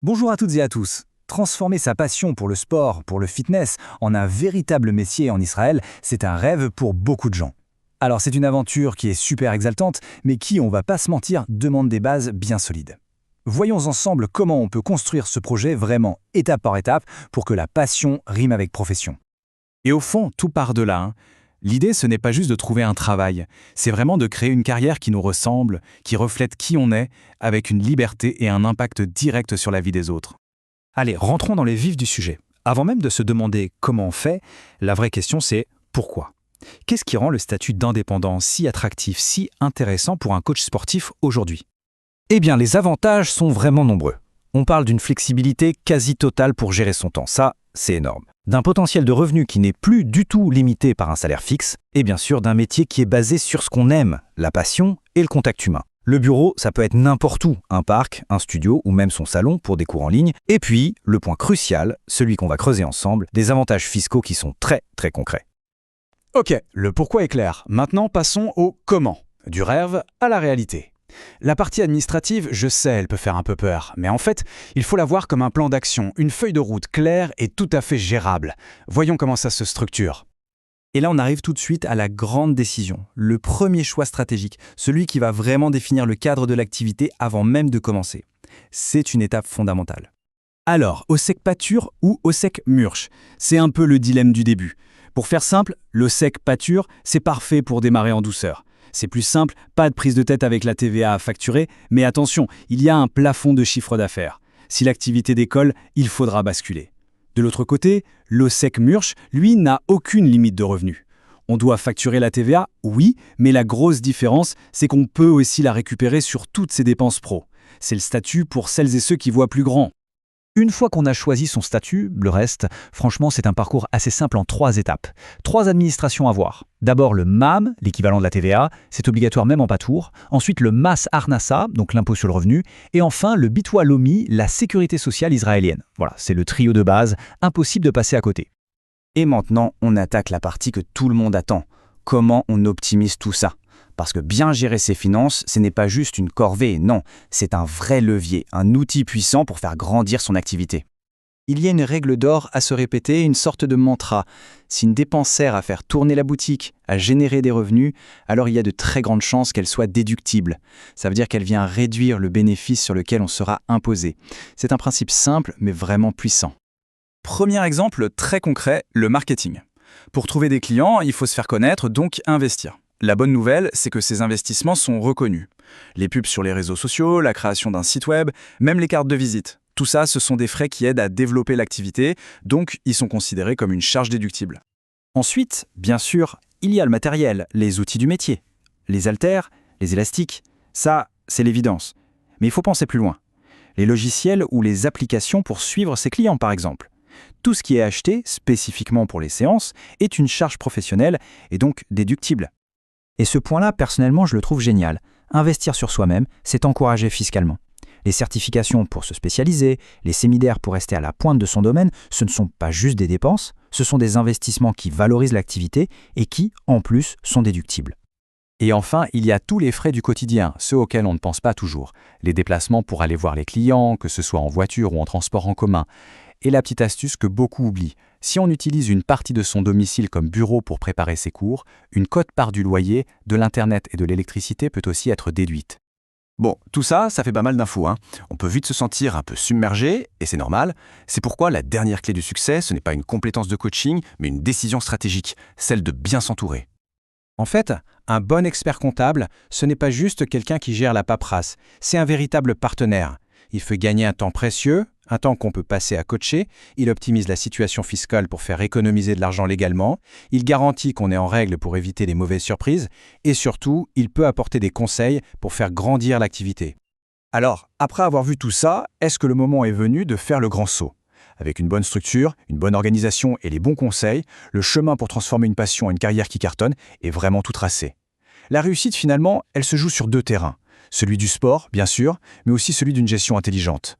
Bonjour à toutes et à tous. Transformer sa passion pour le sport, pour le fitness, en un véritable métier en Israël, c'est un rêve pour beaucoup de gens. Alors c'est une aventure qui est super exaltante, mais qui, on va pas se mentir, demande des bases bien solides. Voyons ensemble comment on peut construire ce projet vraiment étape par étape pour que la passion rime avec profession. Et au fond, tout part de là. L'idée, ce n'est pas juste de trouver un travail, c'est vraiment de créer une carrière qui nous ressemble, qui reflète qui on est, avec une liberté et un impact direct sur la vie des autres. Allez, rentrons dans les vifs du sujet. Avant même de se demander comment on fait, la vraie question c'est pourquoi ? Qu'est-ce qui rend le statut d'indépendant si attractif, si intéressant pour un coach sportif aujourd'hui ? Eh bien, les avantages sont vraiment nombreux. On parle d'une flexibilité quasi totale pour gérer son temps, ça, c'est énorme. D'un potentiel de revenu qui n'est plus du tout limité par un salaire fixe, et bien sûr d'un métier qui est basé sur ce qu'on aime, la passion et le contact humain. Le bureau, ça peut être n'importe où, un parc, un studio ou même son salon pour des cours en ligne. Et puis, le point crucial, celui qu'on va creuser ensemble, des avantages fiscaux qui sont très très concrets. Ok, le pourquoi est clair. Maintenant, passons au comment. Du rêve à la réalité. La partie administrative, je sais, elle peut faire un peu peur, mais en fait, il faut la voir comme un plan d'action, une feuille de route claire et tout à fait gérable. Voyons comment ça se structure. Et là, on arrive tout de suite à la grande décision, le premier choix stratégique, celui qui va vraiment définir le cadre de l'activité avant même de commencer. C'est une étape fondamentale. Alors, OSEC pâture ou OSEC murch, c'est un peu le dilemme du début. Pour faire simple, l'OSEC pâture, c'est parfait pour démarrer en douceur. C'est plus simple, pas de prise de tête avec la TVA à facturer, mais attention, il y a un plafond de chiffre d'affaires. Si l'activité décolle, il faudra basculer. De l'autre côté, l'OSEC murch, lui, n'a aucune limite de revenus. On doit facturer la TVA, oui, mais la grosse différence, c'est qu'on peut aussi la récupérer sur toutes ses dépenses pro. C'est le statut pour celles et ceux qui voient plus grand. Une fois qu'on a choisi son statut, le reste, franchement, c'est un parcours assez simple en 3 étapes. 3 administrations à voir. D'abord le MAM, l'équivalent de la TVA, c'est obligatoire même en patour. Ensuite le MAS Arnassa, donc l'impôt sur le revenu. Et enfin le Bitwa Lomi, la sécurité sociale israélienne. Voilà, c'est le trio de base, impossible de passer à côté. Et maintenant, on attaque la partie que tout le monde attend. Comment on optimise tout ça ? Parce que bien gérer ses finances, ce n'est pas juste une corvée, non, c'est un vrai levier, un outil puissant pour faire grandir son activité. Il y a une règle d'or à se répéter, une sorte de mantra. Si une dépense sert à faire tourner la boutique, à générer des revenus, alors il y a de très grandes chances qu'elle soit déductible. Ça veut dire qu'elle vient réduire le bénéfice sur lequel on sera imposé. C'est un principe simple, mais vraiment puissant. Premier exemple très concret, le marketing. Pour trouver des clients, il faut se faire connaître, donc investir. La bonne nouvelle, c'est que ces investissements sont reconnus. Les pubs sur les réseaux sociaux, la création d'un site web, même les cartes de visite. Tout ça, ce sont des frais qui aident à développer l'activité, donc ils sont considérés comme une charge déductible. Ensuite, bien sûr, il y a le matériel, les outils du métier. Les haltères, les élastiques, ça, c'est l'évidence. Mais il faut penser plus loin. Les logiciels ou les applications pour suivre ses clients, par exemple. Tout ce qui est acheté spécifiquement pour les séances est une charge professionnelle et donc déductible. Et ce point-là, personnellement, je le trouve génial. Investir sur soi-même, c'est encourager fiscalement. Les certifications pour se spécialiser, les séminaires pour rester à la pointe de son domaine, ce ne sont pas juste des dépenses, ce sont des investissements qui valorisent l'activité et qui, en plus, sont déductibles. Et enfin, il y a tous les frais du quotidien, ceux auxquels on ne pense pas toujours. Les déplacements pour aller voir les clients, que ce soit en voiture ou en transport en commun. Et la petite astuce que beaucoup oublient, si on utilise une partie de son domicile comme bureau pour préparer ses cours, une quote-part du loyer, de l'internet et de l'électricité peut aussi être déduite. Bon, tout ça, ça fait pas mal d'infos, hein. On peut vite se sentir un peu submergé, et c'est normal. C'est pourquoi la dernière clé du succès, ce n'est pas une compétence de coaching, mais une décision stratégique, celle de bien s'entourer. En fait, un bon expert comptable, ce n'est pas juste quelqu'un qui gère la paperasse, c'est un véritable partenaire. Il fait gagner un temps précieux, un temps qu'on peut passer à coacher, il optimise la situation fiscale pour faire économiser de l'argent légalement, il garantit qu'on est en règle pour éviter les mauvaises surprises, et surtout, il peut apporter des conseils pour faire grandir l'activité. Alors, après avoir vu tout ça, est-ce que le moment est venu de faire le grand saut ? Avec une bonne structure, une bonne organisation et les bons conseils, le chemin pour transformer une passion en une carrière qui cartonne est vraiment tout tracé. La réussite, finalement, elle se joue sur 2 terrains. Celui du sport, bien sûr, mais aussi celui d'une gestion intelligente.